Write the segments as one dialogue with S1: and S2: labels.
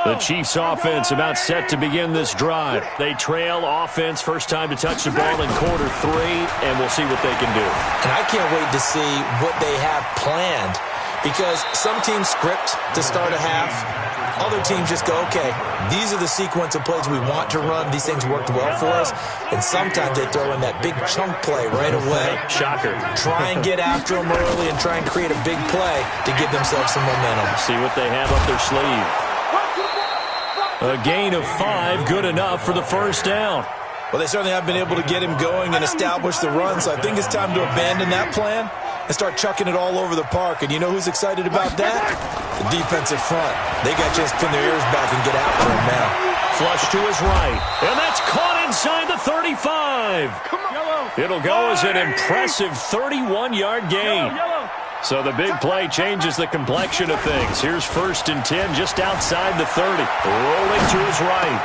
S1: The Chiefs offense about set to begin this drive. They trail offense, first time to touch the ball in quarter 3, and we'll see what they can do.
S2: And I can't wait to see what they have planned, because some teams script to start a half. Other teams just go, okay, these are the sequence of plays we want to run. These things worked well for us. And sometimes they throw in that big chunk play right away.
S1: Shocker.
S2: Try and get after them early and try and create a big play to give themselves some momentum.
S1: See what they have up their sleeve. A gain of 5, good enough for the first down.
S2: Well, they certainly have been able to get him going and establish the run, so I think it's time to abandon that plan and start chucking it all over the park. And you know who's excited about that? The defensive front. They got a chance to pin their ears back and get after him now.
S1: Flush to his right, and that's caught inside the 35. It'll go as an impressive 31-yard gain. So the big play changes the complexion of things. Here's 1st and 10 just outside the 30. Rolling to his right.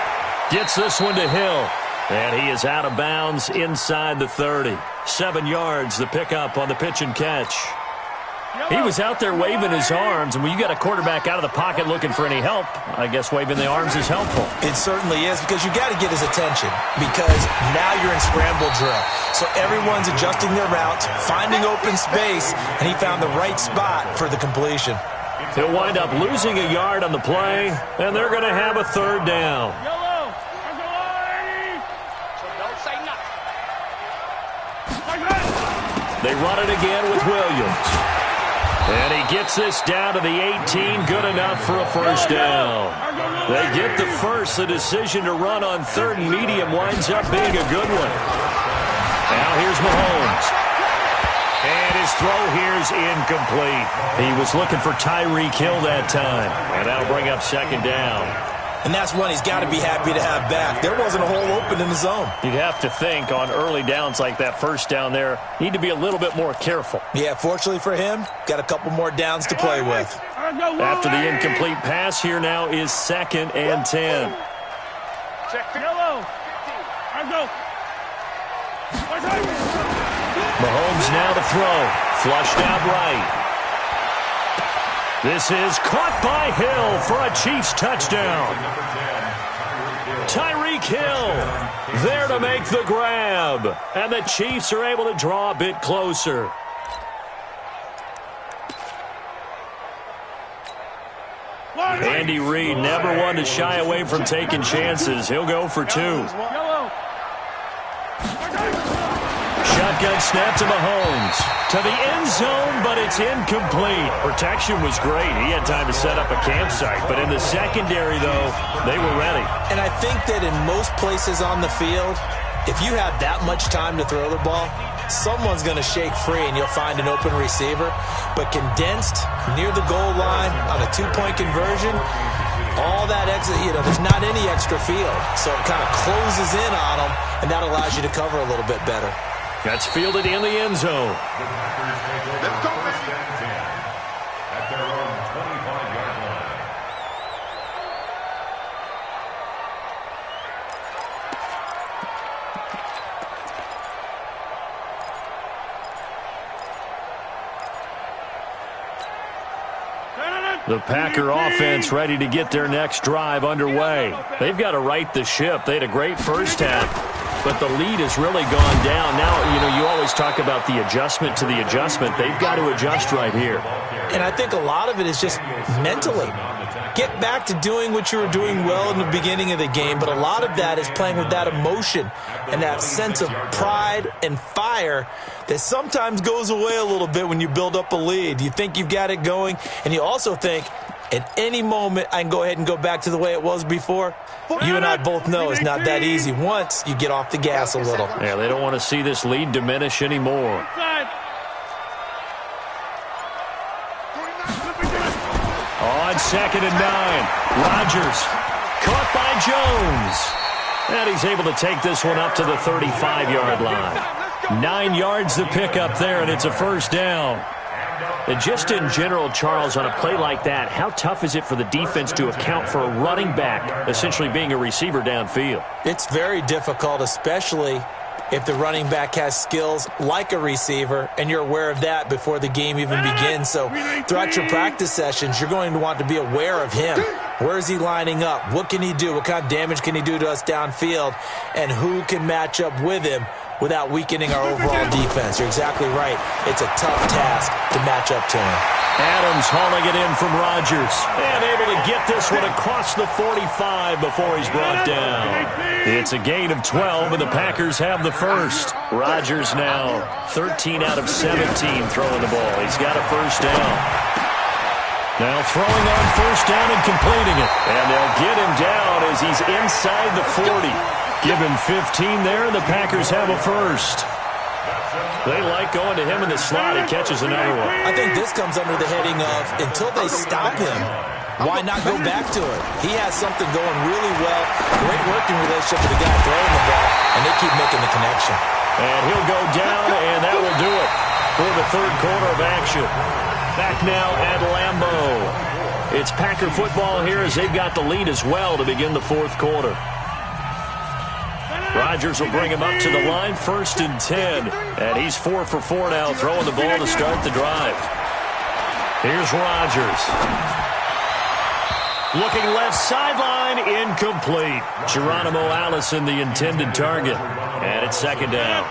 S1: Gets this one to Hill. And he is out of bounds inside the 30. 7 yards, the pickup on the pitch and catch. He was out there waving his arms, and when you got a quarterback out of the pocket looking for any help, I guess waving the arms is helpful.
S2: It certainly is, because you got to get his attention, because now you're in scramble drill. So everyone's adjusting their routes, finding open space, and he found the right spot for the completion.
S1: He'll wind up losing a yard on the play, and they're going to have a 3rd down. They run it again with Williams. And he gets this down to the 18, good enough for a first down. They get the first. The decision to run on 3rd and medium winds up being a good one. Now here's Mahomes. And his throw here's incomplete. He was looking for Tyreek Hill that time. And that'll bring up 2nd down.
S2: And that's one he's got to be happy to have back. There wasn't a hole open in the zone.
S1: You'd have to think on early downs like that first down there, need to be a little bit more careful.
S2: Yeah, fortunately for him, got a couple more downs to play with.
S1: After the incomplete pass, here now is 2nd and 10. Mahomes now to throw. Flushed out right. This is caught by Hill for a Chiefs touchdown. Tyreek Hill there to make the grab. And the Chiefs are able to draw a bit closer. Andy Reid never one to shy away from taking chances. He'll go for 2. Shotgun snap to Mahomes. To the end zone, but it's incomplete. Protection was great. He had time to set up a campsite. But in the secondary, though, they were ready.
S2: And I think that in most places on the field, if you have that much time to throw the ball, someone's going to shake free and you'll find an open receiver. But condensed near the goal line on a 2-point conversion, all that extra, there's not any extra field. So it kind of closes in on them, and that allows you to cover a little bit better.
S1: That's fielded in the end zone.
S3: Let's go, baby. At their own 25-yard line.
S1: The Packer offense ready to get their next drive underway. They've got to right the ship. They had a great first half, but the lead has really gone down. Now, you always talk about the adjustment to the adjustment. They've got to adjust right here.
S2: And I think a lot of it is just mentally. Get back to doing what you were doing well in the beginning of the game, but a lot of that is playing with that emotion and that sense of pride and fire that sometimes goes away a little bit when you build up a lead. You think you've got it going, and you also think at any moment I can go ahead and go back to the way it was before. You and I both know it's not that easy once you get off the gas a little.
S1: Yeah, they don't want to see this lead diminish anymore. On 2nd and 9, Rodgers caught by Jones. And he's able to take this one up to the 35-yard line. 9 yards to pick up there, and it's a first down. And just in general, Charles, on a play like that, how tough is it for the defense to account for a running back essentially being a receiver downfield?
S2: It's very difficult, especially if the running back has skills like a receiver, and you're aware of that before the game even begins. So throughout your practice sessions, you're going to want to be aware of him. Where is he lining up? What can he do? What kind of damage can he do to us downfield? And who can match up with him without weakening our overall defense? You're exactly right. It's a tough task to match up to him.
S1: Adams hauling it in from Rodgers. And able to get this one across the 45 before he's brought down. It's a gain of 12, and the Packers have the first. Rodgers now 13 out of 17 throwing the ball. He's got a first down. Now throwing on first down and completing it. And they'll get him down as he's inside the 40. Give him 15 there, and the Packers have a first. They like going to him in the slot. He catches another one.
S2: I think this comes under the heading of, until they stop him, why not go back to it? He has something going really well. Great working relationship with the guy throwing the ball, and they keep making the connection.
S1: And he'll go down, and that will do it for the third quarter of action. Back now at Lambeau. It's Packer football here as they've got the lead as well to begin the fourth quarter. Rodgers will bring him up to the line, 1st and 10. And he's 4 for 4 now, throwing the ball to start the drive. Here's Rodgers. Looking left sideline, incomplete. Geronimo Allison, the intended target. And it's second down.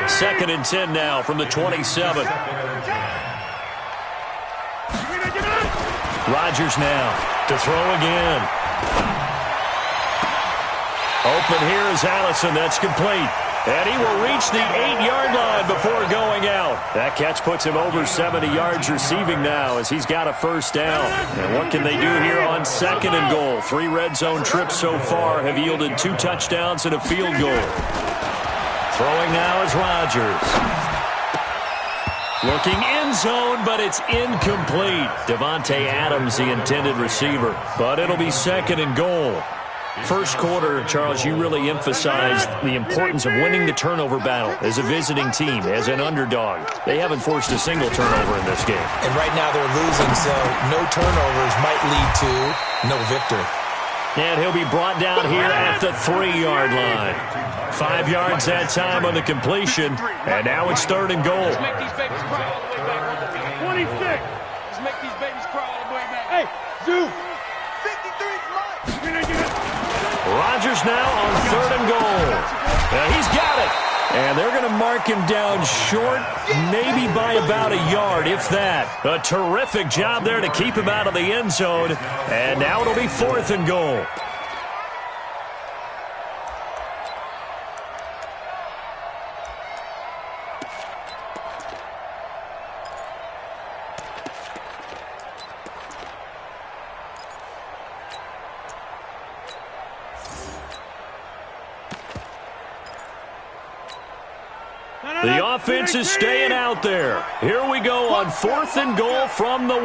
S1: 2nd and 10 now from the 27. Rodgers now to throw again. Open here is Allison. That's complete. And he will reach the 8-yard line before going out. That catch puts him over 70 yards receiving now as he's got a first down. And what can they do here on 2nd and goal? 3 red zone trips so far have yielded 2 touchdowns and a field goal. Throwing now is Rodgers. Looking end zone, but it's incomplete. Davante Adams, the intended receiver. But it'll be 2nd and goal. First quarter, Charles, you really emphasized the importance of winning the turnover battle as a visiting team, as an underdog. They haven't forced a single turnover in this game.
S2: And right now they're losing, so no turnovers might lead to no victory.
S1: And he'll be brought down here at the 3-yard line. 5 yards that time on the completion, and now it's 3rd and goal.
S4: Let's make these babies cry all the way back. 26. Let's make these babies cry all the way back. Hey, Zoo. 53 is mine.
S1: Rodgers now on 3rd and goal. He's got it. And they're going to mark him down short, maybe by about a yard, if that. A terrific job there to keep him out of the end zone. And now it'll be 4th and goal. The offense is staying out there. Here we go on 4th and goal from the 1.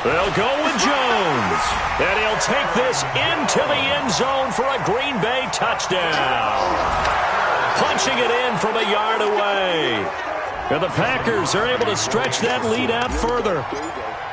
S1: They'll go with Jones. And he'll take this into the end zone for a Green Bay touchdown. Punching it in from a yard away. And the Packers are able to stretch that lead out further.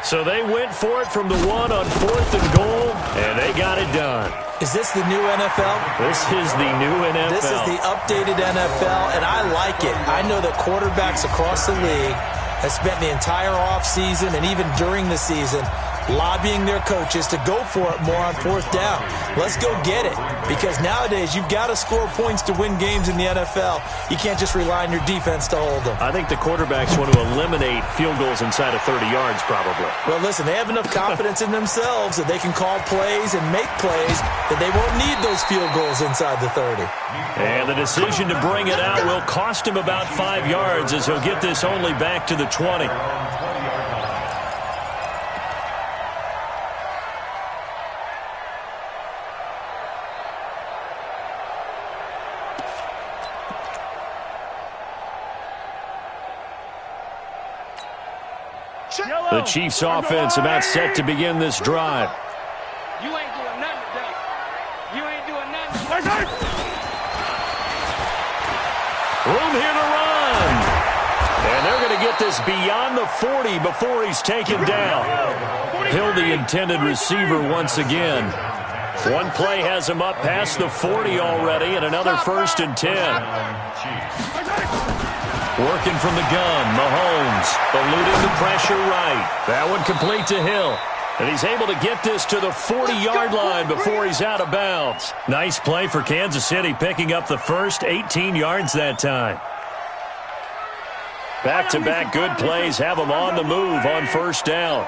S1: So they went for it from the 1 on 4th and goal, and they got it done.
S2: Is this the new NFL?
S1: This is the new NFL.
S2: This is the updated NFL, and I like it. I know that quarterbacks across the league have spent the entire offseason and even during the season lobbying their coaches to go for it more on 4th down. Let's go get it. Because nowadays, you've got to score points to win games in the NFL. You can't just rely on your defense to hold them.
S1: I think the quarterbacks want to eliminate field goals inside of 30 yards, probably.
S2: Well, listen, they have enough confidence in themselves that they can call plays and make plays that they won't need those field goals inside the 30.
S1: And the decision to bring it out will cost him about 5 yards as he'll get this only back to the 20. The Chiefs offense about set to begin this drive.
S4: You ain't doing nothing today. You ain't doing nothing.
S1: Room here to run. And they're going to get this beyond the 40 before he's taken down. Hill, the intended receiver once again. One play has him up past the 40 already, and another 1st and 10. Working from the gun, Mahomes eluding the pressure right. That one complete to Hill. And he's able to get this to the 40-yard line before he's out of bounds. Nice play for Kansas City, picking up the first 18 yards that time. Back-to-back good plays have him on the move on 1st down.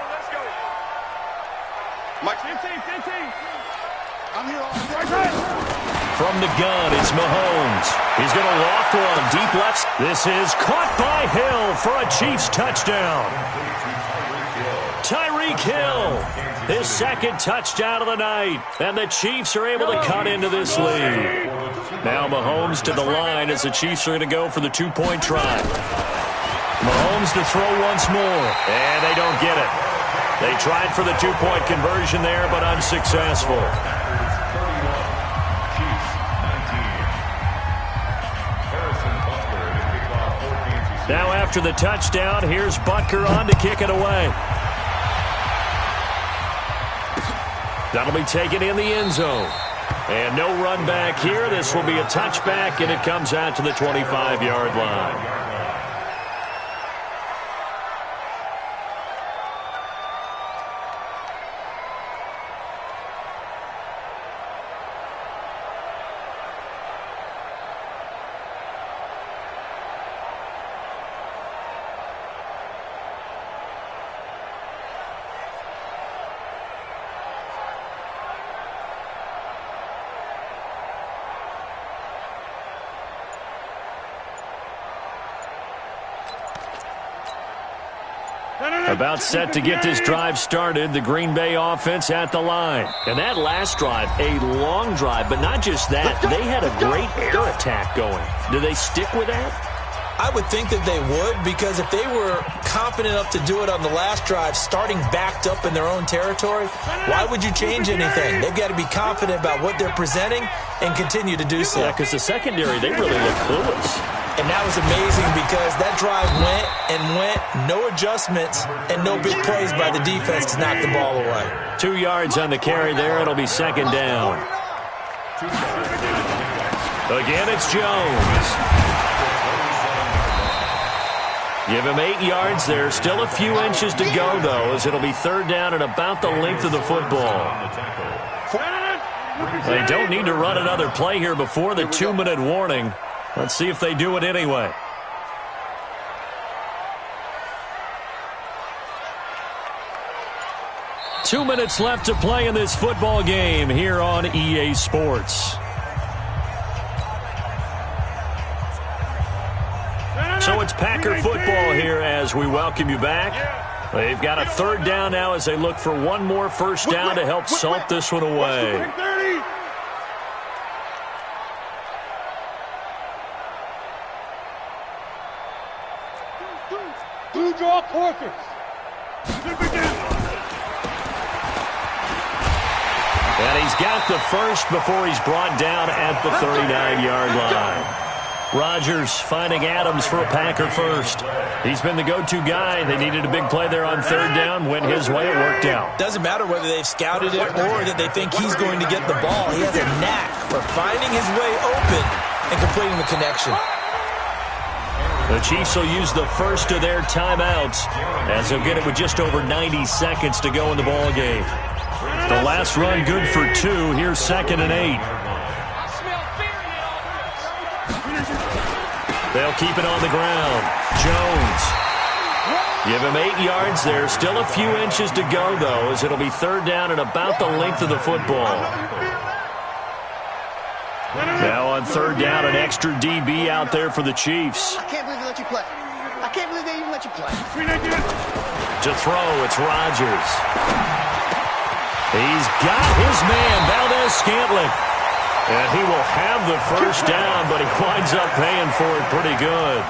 S1: From the gun, it's Mahomes. He's going to loft one deep left. This is caught by Hill for a Chiefs touchdown. Tyreek Hill, his 2nd touchdown of the night. And the Chiefs are able to cut into this lead. Now Mahomes to the line as the Chiefs are going to go for the 2-point try. Mahomes to throw once more. And they don't get it. They tried for the 2-point conversion there, but unsuccessful. Now after the touchdown, here's Butker on to kick it away. That'll be taken in the end zone. And no run back here. This will be a touchback, and it comes out to the 25-yard line. About set to get this drive started, the Green Bay offense at the line. And that last drive, a long drive, but not just that. They had a great air attack going. Do they stick with that?
S2: I would think that they would, because if they were confident enough to do it on the last drive, starting backed up in their own territory, why would you change anything? They've got to be confident about what they're presenting and continue to do so.
S1: Yeah, because the secondary, they really look clueless.
S2: And that was amazing because that drive went and went, no adjustments, and no big plays by the defense to knock the ball away.
S1: 2 yards on the carry there. It'll be 2nd down. Again, it's Jones. Give him 8 yards there. Still a few inches to go, though, as it'll be 3rd down and about the length of the football. They don't need to run another play here before the 2-minute warning. Let's see if they do it anyway. Two minutes left to play in this football game here on EA Sports. So it's Packer football here as we welcome you back. They've got a 3rd down now as they look for one more 1st down to help salt this one away.
S4: Blue draw quarters.
S1: And he's got the first before he's brought down at the 39-yard line. Rodgers finding Adams for a Packer first. He's been the go-to guy. They needed a big play there on 3rd down. Went his way. It worked out.
S2: Doesn't matter whether they've scouted it or that they think he's going to get the ball. He has a knack for finding his way open and completing the connection.
S1: The Chiefs will use the first of their timeouts as they'll get it with just over 90 seconds to go in the ball game. The last run good for 2. Here's 2nd and 8. They'll keep it on the ground. Jones. Give him 8 yards there. Still a few inches to go, though, as it'll be 3rd down and about the length of the football. Now on 3rd down, an extra DB out there for the Chiefs.
S5: I can't believe they let you play. I can't believe they even let you play.
S1: To throw, it's Rodgers. He's got his man, Valdez-Scantling. And he will have the 1st down, but he winds up paying for it pretty good.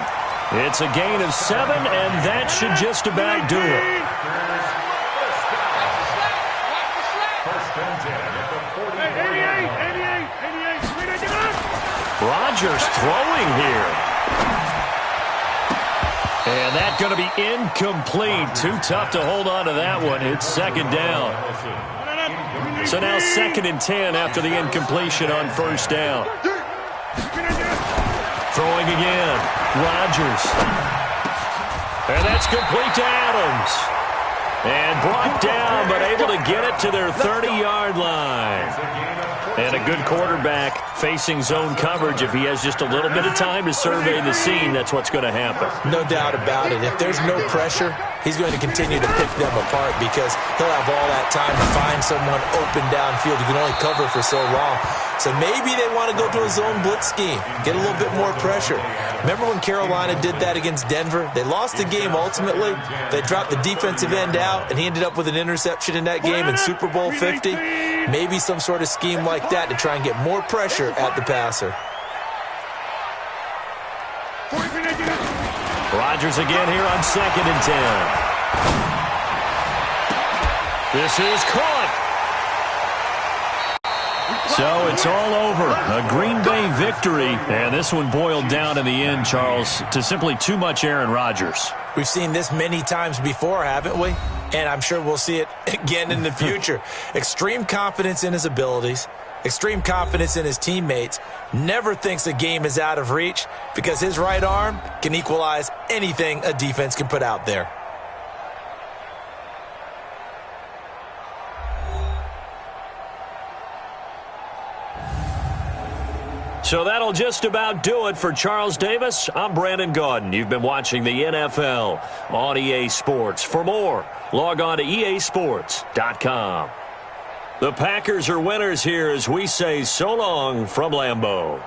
S1: It's a gain of 7, and that should just about do it. Rodgers throwing here. And that's going to be incomplete. Too tough to hold on to that one. It's 2nd down. So now 2nd and 10 after the incompletion on first down. Throwing again. Rodgers. And that's complete to Adams. And brought down, but able to get it to their 30-yard line. And a good quarterback facing zone coverage. If he has just a little bit of time to survey the scene, that's what's going to happen.
S2: No doubt about it. If there's no pressure, he's going to continue to pick them apart because he'll have all that time to find someone open downfield. He can only cover for so long. So maybe they want to go to a zone blitz scheme, get a little bit more pressure. Remember when Carolina did that against Denver? They lost the game ultimately. They dropped the defensive end out, and he ended up with an interception in that game in Super Bowl 50. Maybe some sort of scheme like that to try and get more pressure at the passer.
S1: Rodgers again here on 2nd and 10. This is caught. So it's all over. A Green Bay victory. And this one boiled down in the end, Charles, to simply too much Aaron Rodgers.
S2: We've seen this many times before, haven't we? And I'm sure we'll see it again in the future. Extreme confidence in his abilities. Extreme confidence in his teammates. Never thinks a game is out of reach because his right arm can equalize anything a defense can put out there.
S1: So that'll just about do it for Charles Davis. I'm Brandon Gaudin. You've been watching the NFL on EA Sports. For more, log on to easports.com. The Packers are winners here as we say so long from Lambeau.